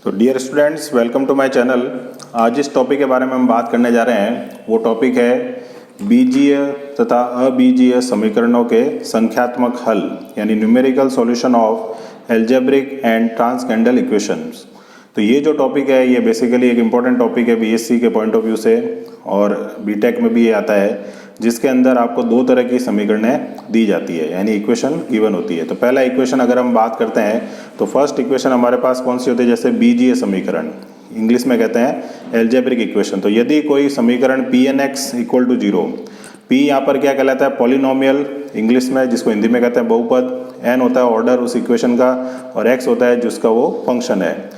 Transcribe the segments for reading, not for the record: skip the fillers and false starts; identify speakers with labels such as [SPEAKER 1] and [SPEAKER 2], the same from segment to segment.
[SPEAKER 1] तो dear students, welcome to my channel. आज जिस टॉपिक के बारे में हम बात करने जा रहे हैं वो टॉपिक है बीजीय तथा अबीजीय समीकरणों के संख्यात्मक हल, यानी numerical solution of algebraic and transcendental equations. तो ये जो टॉपिक है ये बेसिकली एक इम्पॉर्टेंट टॉपिक है बीएससी के पॉइंट ऑफ व्यू से, और बीटेक में भी ये आता है, जिसके अंदर आपको दो तरह की समीकरणें दी जाती है, यानी इक्वेशन गिवन होती है। तो पहला इक्वेशन अगर हम बात करते हैं तो फर्स्ट इक्वेशन हमारे पास कौन सी होती है, जैसे बीजीय समीकरण, इंग्लिश में कहते हैं एल्जेब्रिक इक्वेशन। तो यदि कोई समीकरण p n x equal to zero, p यहाँ पर क्या कहलाता है, पॉलिनोमियल इंग्लिश में, जिसको हिंदी में कहते हैं बहुपद, एन होता है ऑर्डर उस इक्वेशन का, और एक्स होता है जिसका वो फंक्शन है।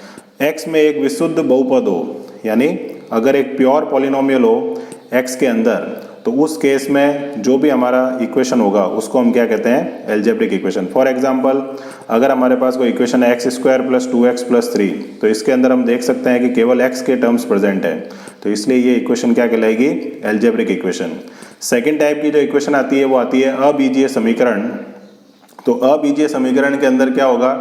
[SPEAKER 1] एक्स में एक विशुद्ध बहुपद हो, यानी अगर एक प्योर पॉलिनोमियल हो एक्स के अंदर, तो उस केस में जो भी हमारा इक्वेशन होगा उसको हम क्या कहते हैं, एल्जेब्रिक इक्वेशन। फॉर एग्जांपल, अगर हमारे पास कोई इक्वेशन है x square plus 2x plus 3, तो इसके अंदर हम देख सकते हैं कि केवल x के टर्म्स प्रेजेंट है, तो इसलिए ये इक्वेशन क्या कहलाएगी, एल्जेब्रिक इक्वेशन। सेकेंड टाइप की जो इक्वेशन आती है वो आती है अबीजीय समीकरण। तो अबीजीय समीकरण के अंदर क्या होगा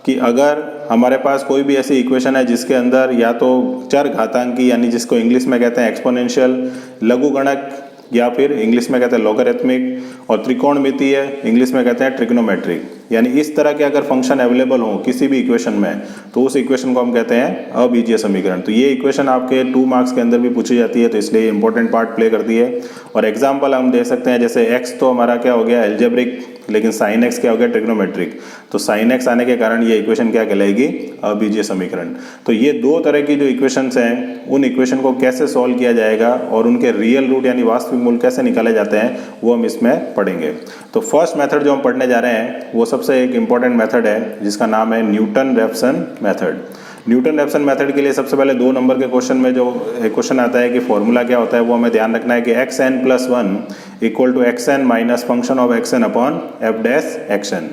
[SPEAKER 1] कि अगर हमारे पास कोई भी ऐसी इक्वेशन है जिसके अंदर या तो चर घातांकी, यानी जिसको इंग्लिश में कहते हैं एक्सपोनेंशियल, लघुगणक, या फिर इंग्लिश में कहते हैं लॉगरिथमिक, और त्रिकोणमितीय इंग्लिश में कहते हैं ट्रिग्नोमेट्रिक, यानी इस तरह के अगर फंक्शन अवेलेबल हो किसी भी इक्वेशन में, तो उस इक्वेशन को हम कहते हैं अबीजीय समीकरण। तो ये इक्वेशन आपके 2 मार्क्स के अंदर भी पूछी जाती है, तो इसलिए इंपॉर्टेंट पार्ट प्ले करती है। और एग्जाम्पल हम दे सकते हैं, जैसे एक्स तो हमारा क्या हो गया, एल्जेब्रिक, लेकिन साइन एक्स क्या हो गया, ट्रिग्नोमेट्रिक। तो साइन एक्स आने के कारण ये इक्वेशन क्या कहलाएगी, अबीजीय समीकरण। तो ये दो तरह की जो इक्वेशंस हैं, उन इक्वेशन को कैसे सॉल्व किया जाएगा और उनके रियल रूट यानी वास्तविक मूल कैसे निकाले जाते हैं, वो हम इसमें पढ़ेंगे। तो फर्स्ट मेथड जो हम पढ़ने जा रहे हैं वो सबसे एक इंपॉर्टेंट मेथड है, जिसका नाम है न्यूटन-रैप्सन मेथड। न्यूटन-रैप्सन मेथड के लिए सबसे पहले 2 नंबर के क्वेश्चन में जो क्वेश्चन आता है कि फॉर्मूला क्या होता है, वो हमें ध्यान रखना है कि x n plus 1 equal to x n minus function of x n upon f dash x n.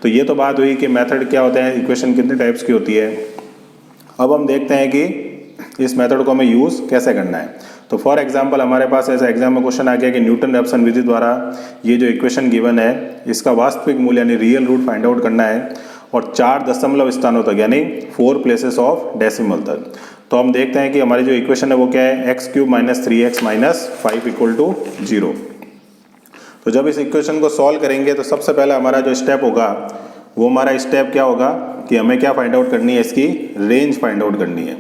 [SPEAKER 1] तो ये तो बात हुई कि मेथड क्या होता है, इक्वेशन कितने टाइप्स की होती है। अब हम देखते हैं कि इस मेथड को हमें यूज़ कैसे करना है। तो फॉर एग्जांपल, हमारे पास ऐसा एग्जाम में क्वेश्चन आ गया कि न्यूटन-रैप्सन विधि द्वारा ये जो इक्वेशन गिवन है इसका वास्तविक मूल्य यानी रियल रूट फाइंड आउट करना है, और 4 दशमलव स्थानों तक, यानी 4 प्लेसेस ऑफ डेसिमल तक। तो हम देखते हैं कि हमारी जो इक्वेशन है वो क्या है, x cube minus 3x minus 5 equal to 0। तो जब इस इक्वेशन को सॉल्व करेंगे तो सबसे पहले हमारा जो स्टेप होगा वो हमारा स्टेप क्या होगा कि हमें क्या फाइंड आउट करनी है, इसकी रेंज फाइंड आउट करनी है।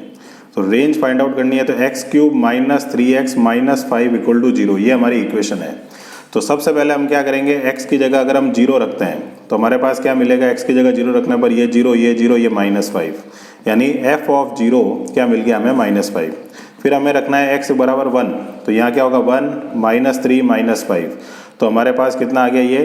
[SPEAKER 1] तो रेंज फाइंड आउट करनी है, तो x cube minus 3x minus 5 equal to 0, ये हमारी इक्वेशन है। तो सबसे पहले हम क्या करेंगे, x की जगह अगर हम 0 रखते हैं तो हमारे पास क्या मिलेगा, x की जगह 0 रखने पर ये 0, ये 0, ये माइनस 5, यानी f ऑफ 0 क्या मिल गया हमें, माइनस 5। फिर हमें रखना है x बराबर 1, तो यहाँ क्या होगा 1 माइनस 3 माइनस 5, तो हमारे पास कितना आ गया, ये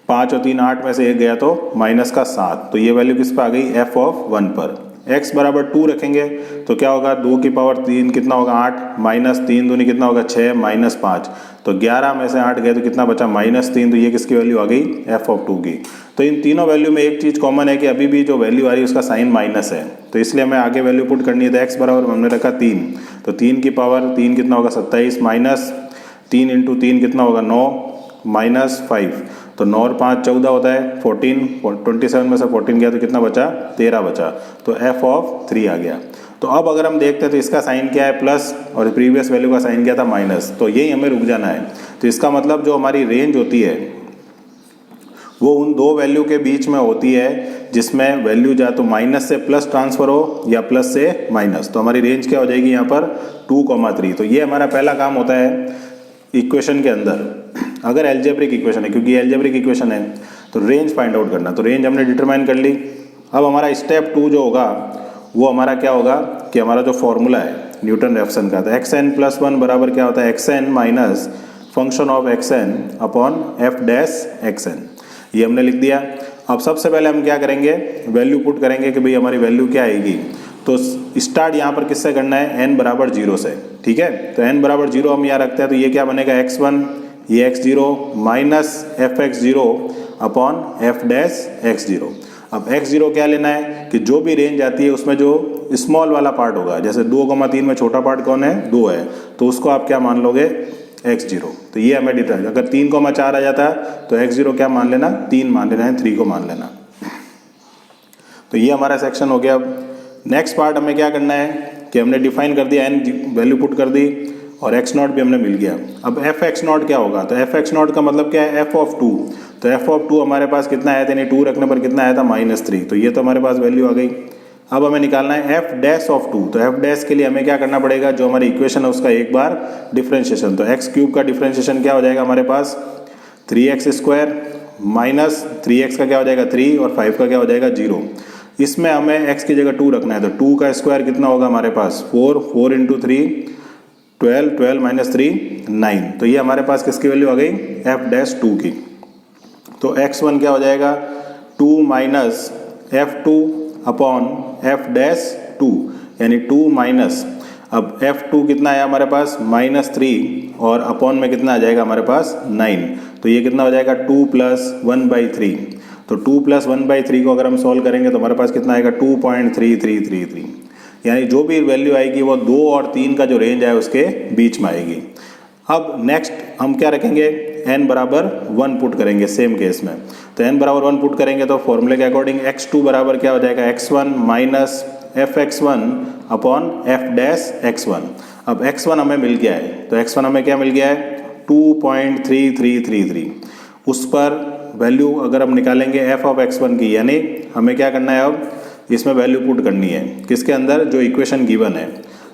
[SPEAKER 1] 5 और 3 8 में से एक गया तो माइनस का 7, तो ये वैल्यू किस पर आ गई, f ऑफ 1 पर। x बराबर 2 रखेंगे तो क्या होगा, 2 की पावर 3 कितना होगा 8, माइनस 3 दूनी कितना होगा 6, माइनस 5, तो 11 में से 8 गए तो कितना बचा, माइनस 3, तो ये किसकी वैल्यू आ गई, f ऑफ 2 की। तो इन तीनों वैल्यू में एक चीज़ कॉमन है कि अभी भी जो वैल्यू आ रही है उसका साइन माइनस है, तो इसलिए हमें आगे वैल्यू पुट करनी है। तो x बराबर हमने रखा 3, तो 3 की पावर 3 कितना होगा 27, माइनस 3 इंटू 3 कितना होगा 9, माइनस 5, तो 9 और 5 14 होता है, 14, 27 में से 14 गया तो कितना बचा, 13 बचा, तो f ऑफ 3 आ गया। तो अब अगर हम देखते हैं तो इसका साइन क्या है, प्लस, और प्रीवियस वैल्यू का साइन क्या था, माइनस, तो यही हमें रुक जाना है। तो इसका मतलब जो हमारी रेंज होती है वो उन दो वैल्यू के बीच में होती है जिसमें वैल्यू या तो माइनस से प्लस ट्रांसफर हो या प्लस से माइनस। तो हमारी रेंज क्या हो जाएगी यहाँ पर 2,3। तो ये हमारा पहला काम होता है इक्वेशन के अंदर, अगर एल्जेब्रिक इक्वेशन है, क्योंकि एल्जेब्रिक इक्वेशन है तो रेंज फाइंड आउट करना। तो रेंज हमने डिटरमाइन कर ली। अब हमारा स्टेप 2 जो होगा वो हमारा क्या होगा कि हमारा जो फॉर्मूला है न्यूटन-रैप्सन का, तो एक्स एन प्लस 1 बराबर क्या होता है, x n minus function of x n upon f dash x n, ये हमने लिख दिया। अब सबसे पहले हम क्या करेंगे, वैल्यू पुट करेंगे कि भाई हमारी वैल्यू क्या आएगी। तो स्टार्ट यहाँ पर किससे करना है, n बराबर 0 से, ठीक है। तो n बराबर 0 हम यहाँ रखते हैं, तो ये क्या बनेगा, x1, ये x0 minus F x 0 upon f dash x0। अब x0 क्या लेना है कि जो भी रेंज आती है उसमें जो स्मॉल वाला पार्ट होगा, जैसे 2,3 में छोटा पार्ट कौन है, 2 है, तो उसको आप क्या मान लोगे, x0। तो ये हमें डिफरेंस, अगर 3,4 आ जाता है तो x0 क्या मान लेना, 3 मान लेना है, 3 को मान लेना। तो ये हमारा सेक्शन हो गया। अब नेक्स्ट पार्ट हमें क्या करना है कि हमने डिफाइन कर दिया, n वैल्यू पुट कर दी और x नॉट भी हमने मिल गया। अब एफ एक्स नॉट क्या होगा, तो एफ एक्स नॉट का मतलब क्या है, एफ ऑफ 2। तो एफ ऑफ 2 हमारे पास कितना आया था, यानी 2 रखने पर कितना आया था, -3। तो ये तो हमारे पास वैल्यू आ गई। अब हमें निकालना है एफ डैश ऑफ 2। तो एफ डैश के लिए हमें क्या करना पड़ेगा, जो हमारी इक्वेशन है उसका एक बार डिफ्रेंशिएशन। तो एक्स क्यूब का डिफ्रेंशिएशन क्या हो जाएगा हमारे पास, 3x² माइनस 3x का क्या हो जाएगा 3 और 5 का क्या हो जाएगा 0। इसमें हमें x की जगह 2 रखना है। तो 2 का स्क्वायर कितना होगा हमारे पास 4, 4 इंटू 3 12, 12 माइनस 3 9। तो ये हमारे पास किसकी वैल्यू आ गई, एफ डैश 2 की। तो x1 क्या हो जाएगा 2 minus f2 upon f dash 2, यानी 2 माइनस, अब f2 कितना आया हमारे पास -3 और अपॉन में कितना आ जाएगा हमारे पास 9। तो ये कितना हो जाएगा 2 प्लस 1/3। तो 2 प्लस 1/3 को अगर हम सॉल्व करेंगे तो हमारे पास कितना आएगा 2.3333, यानी जो भी वैल्यू आएगी वो 2 और 3 का जो रेंज है उसके बीच में आएगी। अब नेक्स्ट हम क्या रखेंगे, n बराबर 1 पुट करेंगे सेम केस में। तो n बराबर 1 पुट करेंगे तो फॉर्मूले के अकॉर्डिंग x2 बराबर क्या हो जाएगा x1 minus F x1 upon f dash x1। अब x1 हमें मिल गया है, तो x1 हमें क्या मिल गया है 2.3333। उस पर वैल्यू अगर हम निकालेंगे f ऑफ x1 की, यानी हमें क्या करना है, अब इसमें वैल्यू पुट करनी है किसके अंदर, जो इक्वेशन गिवन है।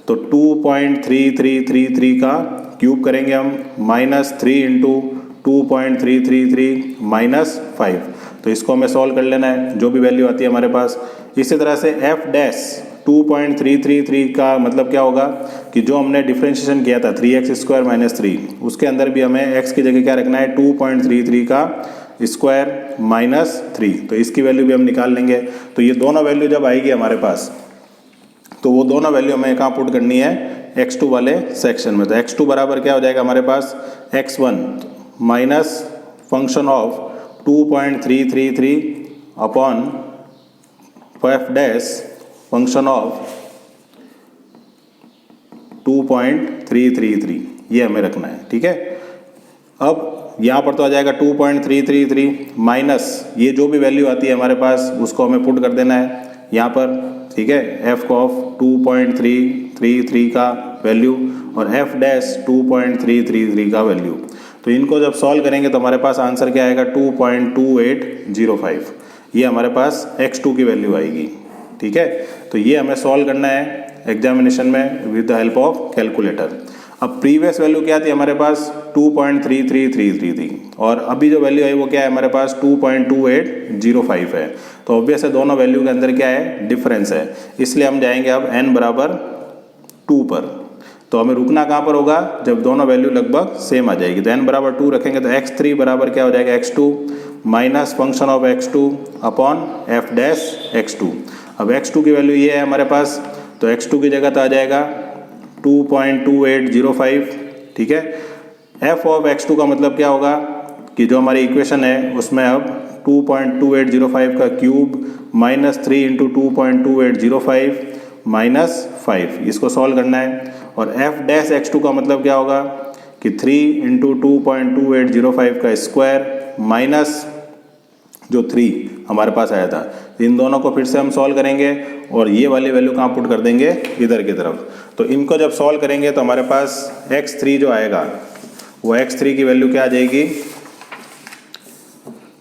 [SPEAKER 1] तो 2.3333 का क्यूब करेंगे हम, -3 इंटू 2.333 माइनस 5। तो इसको हमें सॉल्व कर लेना है, जो भी वैल्यू आती है हमारे पास। इसी तरह से एफ डैश 2.333 का मतलब क्या होगा कि जो हमने डिफ्रेंशिएशन किया था 3x² माइनस 3, उसके अंदर भी हमें x की जगह क्या रखना है 2.33 का स्क्वायर माइनस 3। तो इसकी वैल्यू भी हम निकाल लेंगे। तो ये दोनों वैल्यू जब आएगी हमारे पास, तो वो दोनों वैल्यू हमें कहाँ पुट करनी है, x2 वाले सेक्शन में। तो x2 बराबर क्या हो जाएगा हमारे पास x1 minus function of 2.333 upon f dash function of 2.333, ये हमें रखना है, ठीक है। अब यहाँ पर तो आ जाएगा 2.333 माइनस ये जो भी वैल्यू आती है हमारे पास उसको हमें पुट कर देना है यहाँ पर, ठीक है। एफ ऑफ 2.333 का वैल्यू और एफ डैश 2.333 का वैल्यू। तो इनको जब सॉल्व करेंगे तो हमारे पास आंसर क्या आएगा 2.2805। ये हमारे पास x2 की वैल्यू आएगी, ठीक है। तो ये हमें सॉल्व करना है एग्जामिनेशन में with the help of calculator. अब प्रीवियस वैल्यू क्या थी हमारे पास 2.3333 थी और अभी जो वैल्यू है वो क्या है हमारे पास 2.2805 है। तो ऑब्वियस है दोनों वैल्यू के अंदर क्या है, डिफरेंस है। इसलिए हम जाएंगे अब n बराबर 2 पर। तो हमें रुकना कहाँ पर होगा, जब दोनों वैल्यू लगभग सेम आ जाएगी। तो n बराबर 2 रखेंगे तो x3 बराबर क्या हो जाएगा x2 minus function of x2 upon f dash x2। अब x2 की वैल्यू ये है हमारे पास, तो x2 की जगह तो आ जाएगा 2.2805, ठीक है। f ऑफ x2 का मतलब क्या होगा कि जो हमारी इक्वेशन है उसमें अब 2.2805 का क्यूब माइनस 3 इंटू 2.2805 माइनस 5, इसको सॉल्व करना है। और f डैश x2 का मतलब क्या होगा कि 3 इंटू 2.2805 का स्क्वायर माइनस जो 3 हमारे पास आया था। इन दोनों को फिर से हम सॉल्व करेंगे और ये वाली वैल्यू कहाँ पुट कर देंगे, इधर की तरफ। तो इनको जब सॉल्व करेंगे तो हमारे पास x3 जो आएगा वो x3 की वैल्यू क्या आ जाएगी,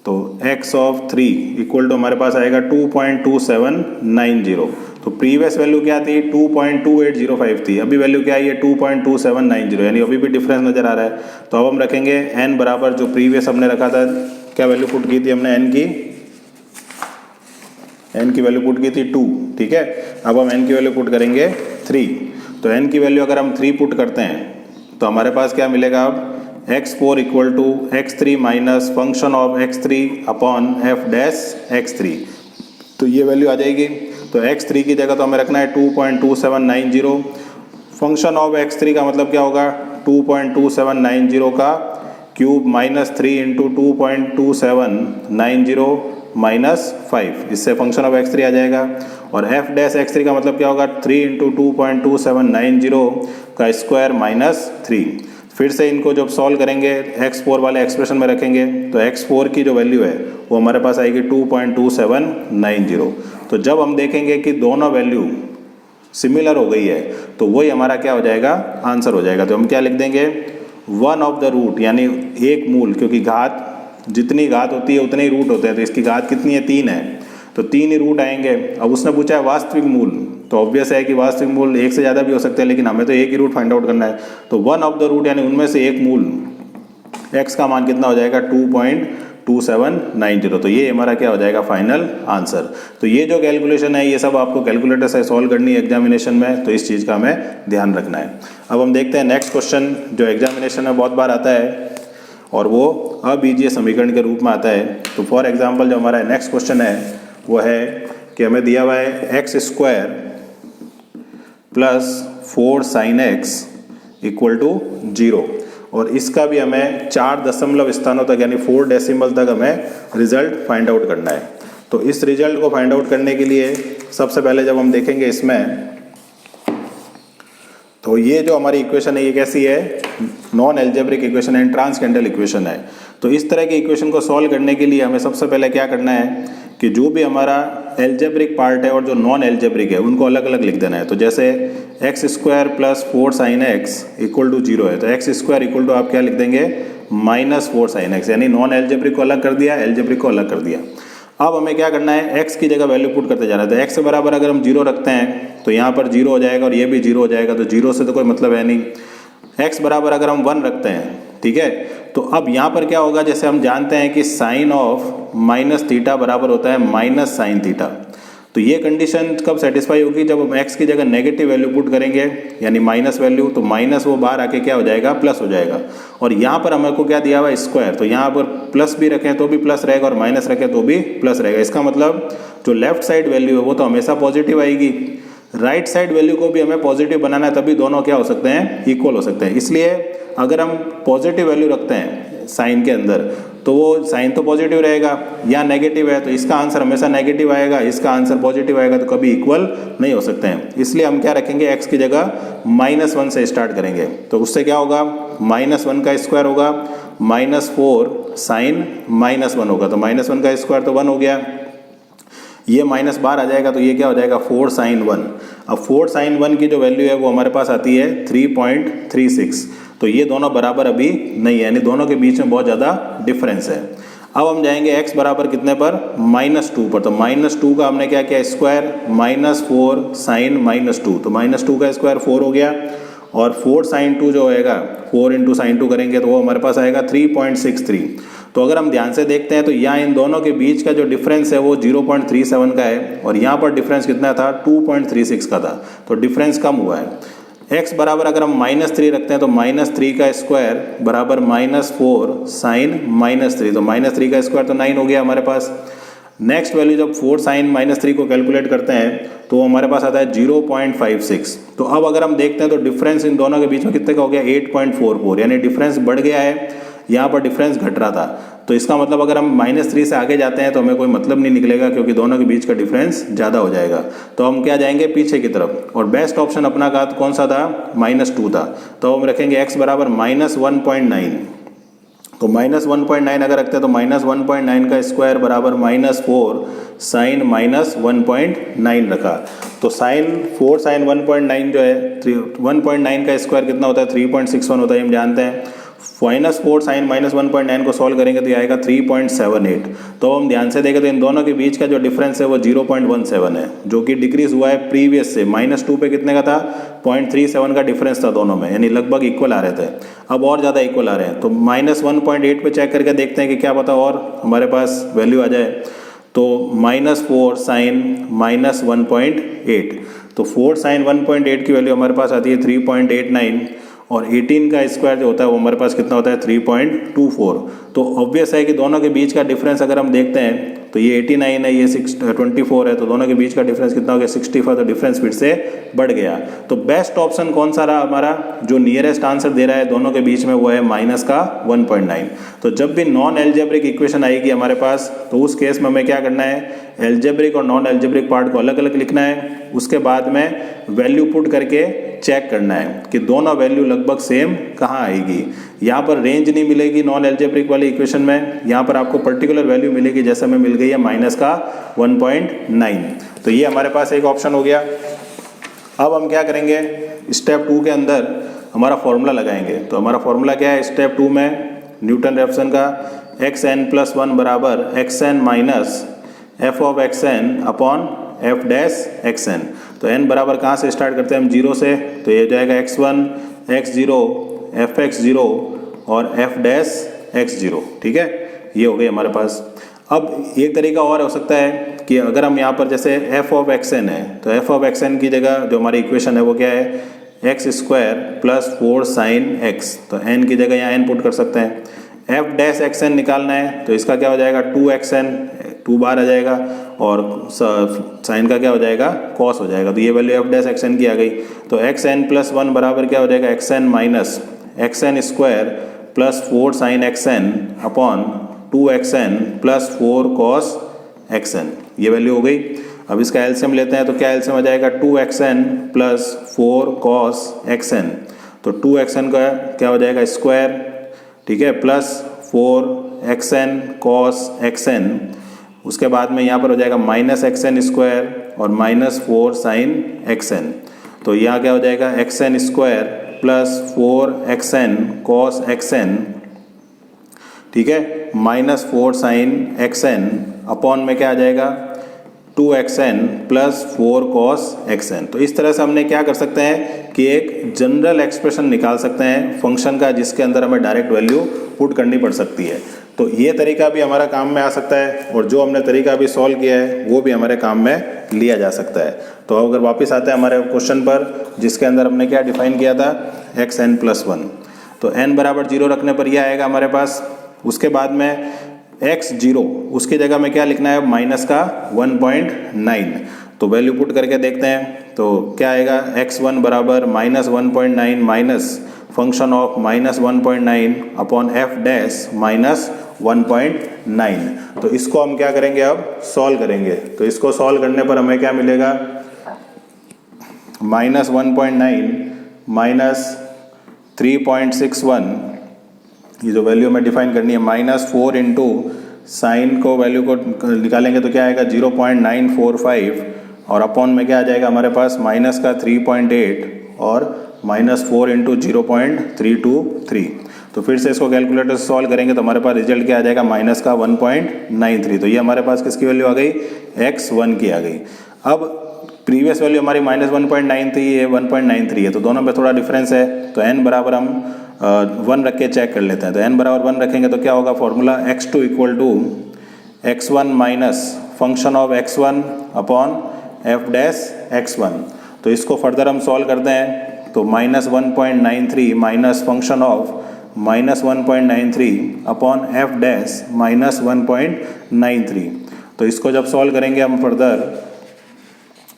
[SPEAKER 1] तो x ऑफ 3 इक्वल टू हमारे पास आएगा 2.2790। तो प्रीवियस वैल्यू क्या थी 2.2805 थी, अभी वैल्यू क्या है 2.2790, यानी अभी भी डिफरेंस नजर आ रहा है। तो अब हम रखेंगे n बराबर जो प्रीवियस हमने रखा था, क्या वैल्यू पुट की थी हमने n की वैल्यू पुट की थी 2, ठीक है। अब हम n की वैल्यू पुट करेंगे 3। तो n की वैल्यू अगर हम 3 पुट करते हैं तो हमारे पास क्या मिलेगा, अब x4 equal to x3 minus function of x3 upon f dash x3। तो ये वैल्यू आ जाएगी। तो x3 की जगह तो हमें रखना है 2.2790, फंक्शन ऑफ x3 का मतलब क्या होगा 2.2790 का क्यूब माइनस 3 इंटू 2.2790 माइनस 5, इससे फंक्शन ऑफ x3 आ जाएगा। और f डैश x3 का मतलब क्या होगा 3 इंटू 2.2790 का स्क्वायर माइनस 3। फिर से इनको जब सॉल्व करेंगे x4 वाले एक्सप्रेशन में रखेंगे तो x4 की जो वैल्यू है वो हमारे पास आएगी 2.2790। तो जब हम देखेंगे कि दोनों वैल्यू सिमिलर हो गई है तो वही हमारा क्या हो जाएगा, आंसर हो जाएगा। तो हम क्या लिख देंगे, वन ऑफ द रूट, यानी एक मूल, क्योंकि घात जितनी घात होती है उतने ही रूट होते हैं, तो इसकी घात कितनी है, 3 है, तो 3 ही रूट आएंगे। अब उसने पूछा है वास्तविक मूल, तो ऑब्वियस है कि वास्तविक मूल एक से ज़्यादा भी हो सकते हैं, लेकिन हमें तो एक ही रूट फाइंड आउट करना है। तो वन ऑफ द रूट यानी उनमें से एक मूल x का मान कितना हो जाएगा, 2.2790। तो ये हमारा क्या हो जाएगा, फाइनल आंसर। तो ये जो कैलकुलेशन है ये सब आपको कैलकुलेटर से सॉल्व करनी है एग्जामिनेशन में, तो इस चीज़ का हमें ध्यान रखना है। अब हम देखते हैं नेक्स्ट क्वेश्चन जो एग्जामिनेशन में बहुत बार आता है और वो अबीजीय समीकरण के रूप में आता है। तो फॉर एग्जाम्पल जो हमारा नेक्स्ट क्वेश्चन है वो है कि हमें दिया हुआ है x² + 4 sin x = 0, और इसका भी हमें 4 दशमलव स्थानों तक यानी 4 डेसिमल तक हमें रिजल्ट फाइंड आउट करना है। तो इस रिजल्ट को फाइंड आउट करने के लिए सबसे पहले जब हम देखेंगे इसमें, तो ये जो हमारी इक्वेशन है ये कैसी है, नॉन एल्जेब्रिक इक्वेशन है, ट्रांसकेंडल इक्वेशन है। तो इस तरह की इक्वेशन को सॉल्व करने के लिए हमें सबसे पहले क्या करना है कि जो भी हमारा एल्जेब्रिक पार्ट है और जो नॉन एल्जेब्रिक है उनको अलग अलग लिख देना है। तो जैसे x² + 4 sin x = 0 है, तो x² = आप क्या लिख देंगे, -4 sin x, यानी नॉन एल्जेब्रिक को अलग कर दिया, एल्जेब्रिक को अलग कर दिया। अब हमें क्या करना है, x की जगह वैल्यू पुट करते जाना है। तो x के बराबर अगर हम 0 रखते हैं तो यहाँ पर 0 हो जाएगा और ये भी 0 हो जाएगा, तो 0 से तो कोई मतलब है नहीं। x बराबर अगर हम 1 रखते हैं, ठीक है, तो अब यहाँ पर क्या होगा, जैसे हम जानते हैं कि साइन ऑफ -θ बराबर होता है -sin θ। तो ये कंडीशन कब सेटिस्फाई होगी, जब हम x की जगह नेगेटिव वैल्यू पुट करेंगे यानी माइनस वैल्यू, तो माइनस वो बाहर आके क्या हो जाएगा, प्लस हो जाएगा। और यहाँ पर हमें को क्या दिया हुआ है, स्क्वायर, तो यहाँ पर प्लस भी रखें तो भी प्लस रहेगा और माइनस रखें तो भी प्लस रहेगा। इसका मतलब जो लेफ्ट साइड वैल्यू है वो तो हमेशा पॉजिटिव आएगी, राइट साइड वैल्यू को भी हमें पॉजिटिव बनाना है, तभी दोनों क्या हो सकते हैं, इक्वल हो सकते हैं। इसलिए अगर हम पॉजिटिव वैल्यू रखते हैं साइन के अंदर तो वो साइन तो पॉजिटिव रहेगा, या नेगेटिव है तो इसका आंसर हमेशा नेगेटिव आएगा, इसका आंसर पॉजिटिव आएगा, तो कभी इक्वल नहीं हो सकते हैं। इसलिए हम क्या रखेंगे, x की जगह -1 से स्टार्ट करेंगे। तो उससे क्या होगा, -1 का स्क्वायर होगा, -4 sin -1 होगा, तो -1 का स्क्वायर तो 1 हो गया, ये माइनस बाहर आ जाएगा तो ये क्या हो जाएगा, 4 sin 1। अब 4 sin 1 की जो वैल्यू है वो हमारे पास आती है 3.36। तो ये दोनों बराबर अभी नहीं है, यानी दोनों के बीच में बहुत ज़्यादा डिफरेंस है। अब हम जाएंगे x बराबर कितने पर, -2 पर। तो -2 का हमने क्या किया, स्क्वायर, -4 sin -2, तो -2 का स्क्वायर 4 हो गया, और 4 sin 2 जो होएगा 4 × sin 2 करेंगे तो वो हमारे पास आएगा 3.63। तो अगर हम ध्यान से देखते हैं तो यहाँ इन दोनों के बीच का जो डिफरेंस है वो 0.37 का है, और यहाँ पर डिफरेंस कितना था, 2.36 का था, तो डिफरेंस कम हुआ है। x बराबर अगर हम -3 रखते हैं तो -3 का स्क्वायर बराबर -4 sin -3, तो -3 का स्क्वायर तो 9 हो गया हमारे पास। नेक्स्ट वैल्यू जब 4 sin -3 को कैलकुलेट करते हैं तो हमारे पास आता है 0.56। तो अब अगर हम देखते हैं तो डिफरेंस इन दोनों के बीच में कितने का हो गया, 8.44, यानी डिफरेंस बढ़ गया है, यहाँ पर डिफरेंस घट रहा था। तो इसका मतलब अगर हम -3 से आगे जाते हैं तो हमें कोई मतलब नहीं निकलेगा, क्योंकि दोनों के बीच का डिफरेंस ज़्यादा हो जाएगा। तो हम क्या जाएंगे, पीछे की तरफ, और बेस्ट ऑप्शन अपना का कौन सा था, -2 था। तो हम रखेंगे x बराबर -1.9। तो -1.9 अगर रखते हैं तो -1.9 का स्क्वायर बराबर -4 sin -1.9 रखा। तो4 sin 1.9 जो है 1.9 का स्क्वायर कितना होता है, 3.61 होता है, हम जानते हैं। -4 sin -1.9 को सॉल्व करेंगे तो ये आएगा 3.78। तो हम ध्यान से देखें तो इन दोनों के बीच का जो डिफरेंस है वो 0.17 है, जो कि डिक्रीज हुआ है प्रीवियस से। -2 पे कितने का था, 0.37 का डिफरेंस था दोनों में, यानी लगभग इक्वल आ रहे थे। अब और ज़्यादा इक्वल आ रहे हैं, तो -1.8 पे चेक करके देखते हैं कि क्या पता और हमारे पास वैल्यू आ जाए। तो -4 sin -1.8, तो 4 sin 1.8 की वैल्यू हमारे पास आती है 3.89, और 18 का स्क्वायर जो होता है वो हमारे पास कितना होता है, 3.24। तो ऑब्वियस है कि दोनों के बीच का डिफरेंस अगर हम देखते हैं तो ये 89 है, ये 24 है, तो दोनों के बीच का डिफरेंस कितना हो गया, 65। तो डिफरेंस फिर से बढ़ गया। तो बेस्ट ऑप्शन कौन सा रहा हमारा, जो नियरेस्ट आंसर दे रहा है दोनों के बीच में, वो है -1.9। तो जब भी नॉन एल्जेब्रिक इक्वेशन आएगी हमारे पास तो उस केस में हमें क्या करना है, एल्जेब्रिक और नॉन एल्जेब्रिक पार्ट को अलग अलग लिखना है, उसके बाद में वैल्यू पुट करके चेक करना है कि दोनों वैल्यू लगभग सेम कहाँ आएगी। यहाँ पर रेंज नहीं मिलेगी नॉन एल्जेब्रिक वाली इक्वेशन में, यहाँ पर आपको पर्टिकुलर वैल्यू मिलेगी जैसे हमें मिल गई है माइनस का 1.9। तो ये हमारे पास एक ऑप्शन हो गया। अब हम क्या करेंगे, स्टेप 2 के अंदर हमारा फॉर्मूला लगाएंगे। तो हमारा फॉर्मूला क्या है स्टेप 2 में, न्यूटन रेफसन का xn+1 बराबर xn minus f of xn upon f dash xn। तो n बराबर कहाँ से स्टार्ट करते हैं हम, 0 से, तो ये हो जाएगा x1 x0 fx0 और f डैश x0। ठीक है, ये हो गई हमारे पास। अब एक तरीका और हो सकता है कि अगर हम यहाँ पर जैसे f ऑफ xn है, तो f ऑफ xn की जगह जो हमारी इक्वेशन है वो क्या है, x² + 4 sin x। तो n की जगह यहाँ n पुट कर सकते हैं। f डैश xn निकालना है तो इसका क्या हो जाएगा 2xn, 2 बार आ जाएगा, और साइन का क्या हो जाएगा cos हो जाएगा। तो ये वैल्यू f डैश xn की आ गई। तो xn+1 बराबर क्या हो जाएगा xn minus xn² + 4 sin xn upon 2xn + 4 cos xn। ये वैल्यू हो गई। अब इसका एलसीएम लेते हैं तो क्या एलसीएम आ जाएगा 2xn + 4 cos xn। तो 2xn का क्या हो जाएगा स्क्वायर, ठीक है, प्लस 4xn cos xn। उसके बाद में यहाँ पर हो जाएगा माइनस xn² और माइनस 4 sin xn। तो यहाँ क्या हो जाएगा xn² + 4xn cos xn, ठीक है, माइनस 4 sin xn अपॉन में क्या आ जाएगा 2xn + 4 cos xn। तो इस तरह से हमने क्या कर सकते हैं कि एक जनरल एक्सप्रेशन निकाल सकते हैं फंक्शन का, जिसके अंदर हमें डायरेक्ट वैल्यू पुट करनी पड़ सकती है। तो ये तरीका भी हमारा काम में आ सकता है, और जो हमने तरीका अभी सॉल्व किया है वो भी हमारे काम में लिया जा सकता है। तो अगर वापस आते हैं हमारे क्वेश्चन पर, जिसके अंदर हमने क्या डिफाइन किया था xn+1। तो n बराबर 0 रखने पर यह आएगा हमारे पास। उसके बाद में x0 उसकी जगह में क्या लिखना है माइनस का 1.9। तो वैल्यू पुट करके देखते हैं तो क्या आएगा x1 बराबर -1.9 minus function of -1.9 upon f dash -1.9। तो इसको हम क्या करेंगे अब सॉल्व करेंगे। तो इसको सॉल्व करने पर हमें क्या मिलेगा, -1.9 माइनस 3.61, ये जो वैल्यू हमें डिफाइन करनी है, -4 इंटू साइन को वैल्यू को निकालेंगे तो क्या आएगा 0.945, और अपॉन में क्या आ जाएगा हमारे पास माइनस का 3.8 और -4 इंटू 0.323। तो फिर से इसको कैलकुलेटर से सॉल्व करेंगे तो हमारे पास रिजल्ट क्या आ जाएगा माइनस का 1.93। तो ये हमारे पास किसकी वैल्यू आ गई, x1 की आ गई। अब प्रीवियस वैल्यू हमारी -1.9 थी, ये 1.93 है, तो दोनों में थोड़ा डिफरेंस है। तो n बराबर हम 1 रख के चेक कर लेते हैं। तो n बराबर 1 रखेंगे तो क्या होगा formula x2 = x1 minus function of x1 upon f dash x1। तो इसको फर्दर हम सॉल्व करते हैं तो -1.93 minus function of -1.93 upon f dash -1.93। तो इसको जब सॉल्व करेंगे हम फर्दर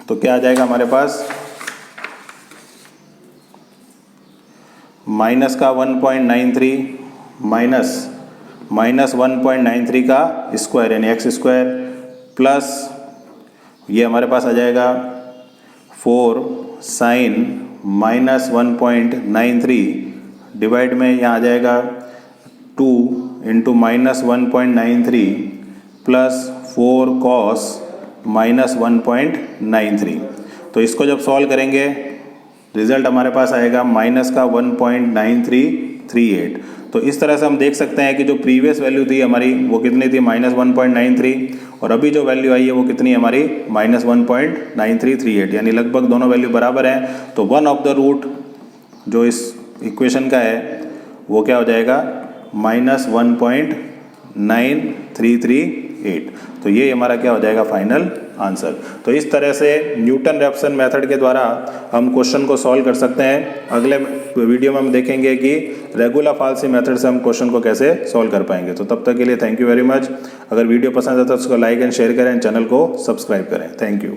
[SPEAKER 1] तो क्या आ जाएगा हमारे पास माइनस का 1.93 माइनस -1.93 का स्क्वायर यानी x² प्लस ये हमारे पास आ जाएगा 4 साइन -1.93 डिवाइड में यहाँ आ जाएगा 2 इंटू -1.93 प्लस 4 कॉस -1.93। तो इसको जब सॉल्व करेंगे रिजल्ट हमारे पास आएगा माइनस का 1.9338। तो इस तरह से हम देख सकते हैं कि जो प्रीवियस वैल्यू थी हमारी वो कितनी थी -1.93, और अभी जो वैल्यू आई है वो कितनी है हमारी -1.9338, यानी लगभग दोनों वैल्यू बराबर हैं। तो वन ऑफ द रूट जो इस इक्वेशन का है वो क्या हो जाएगा -1.9338। तो ये हमारा क्या हो जाएगा फाइनल आंसर। तो इस तरह से न्यूटन रैप्सन मेथड के द्वारा हम क्वेश्चन को सॉल्व कर सकते हैं। अगले वीडियो में हम देखेंगे कि रेगुलर फाल्सी मेथड से हम क्वेश्चन को कैसे सॉल्व कर पाएंगे। तो तब तक के लिए थैंक यू वेरी मच। अगर वीडियो पसंद आता है तो उसको लाइक एंड शेयर करें, चैनल को सब्सक्राइब करें। Thank you.